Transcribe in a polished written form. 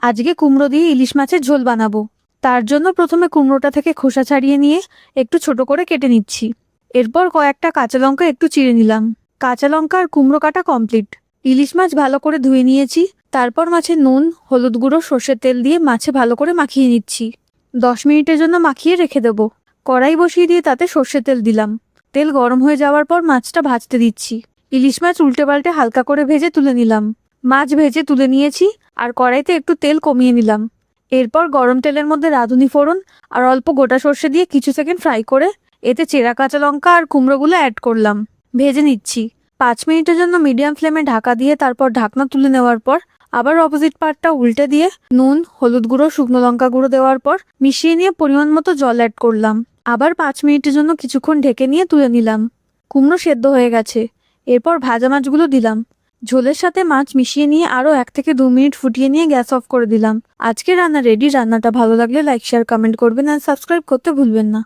আজকে কুমড়ো দিয়ে ইলিশ মাছের ঝোল বানাবো। তার জন্য প্রথমে কুমড়োটা থেকে খোসা ছাড়িয়ে নিয়ে একটু ছোট করে কেটে নিচ্ছি। এরপর কয়েকটা কাঁচা লঙ্কা একটু চিড়ে নিলাম। কাঁচা লঙ্কা আর কুমড়ো কাটা কমপ্লিট। ইলিশ মাছ ভালো করে ধুয়ে নিয়েছি। তারপর মাছে নুন, হলুদ গুঁড়ো, সর্ষের তেল দিয়ে মাছে ভালো করে মাখিয়ে নিচ্ছি। 10 মিনিটের জন্য মাখিয়ে রেখে দেবো। কড়াই বসিয়ে দিয়ে তাতে সর্ষের তেল দিলাম। তেল গরম হয়ে যাওয়ার পর মাছটা ভাজতে দিচ্ছি। ইলিশ মাছ উল্টে পাল্টে হালকা করে ভেজে তুলে নিলাম। মাছ ভেজে তুলে নিয়েছি আর কড়াইতে একটু তেল কমিয়ে নিলাম। এরপর গরম তেলের মধ্যে রাঁধুনি ফোড়ন আর অল্প গোটা সর্ষে দিয়ে কিছু সেকেন্ড ফ্রাই করে এতে চেরা কাঁচা লঙ্কা আর কুমড়োগুলো অ্যাড করলাম। ভেজে নিচ্ছি। 5 মিনিটের জন্য মিডিয়াম ফ্লেমে ঢাকা দিয়ে তারপর ঢাকনা তুলে নেওয়ার পর আবার অপোজিট পার্টটা উল্টে দিয়ে নুন, হলুদ গুঁড়ো, শুকনো লঙ্কা গুঁড়ো দেওয়ার পর মিশিয়ে নিয়ে পরিমাণ মতো জল অ্যাড করলাম। আবার 5 মিনিটের জন্য কিছুক্ষণ ঢেকে নিয়ে তুলে নিলাম। কুমড়ো সেদ্ধ হয়ে গেছে। এরপর ভাজা মাছগুলো দিলাম। ঝোলের সাথে মাছ মিশিয়ে নিয়ে আরও 1 থেকে 2 মিনিট ফুটিয়ে নিয়ে গ্যাস অফ করে দিলাম। আজকে রান্না রেডি। রান্নাটা ভালো লাগলে লাইক, শেয়ার, কমেন্ট করবেন আর সাবস্ক্রাইব করতে ভুলবেন না।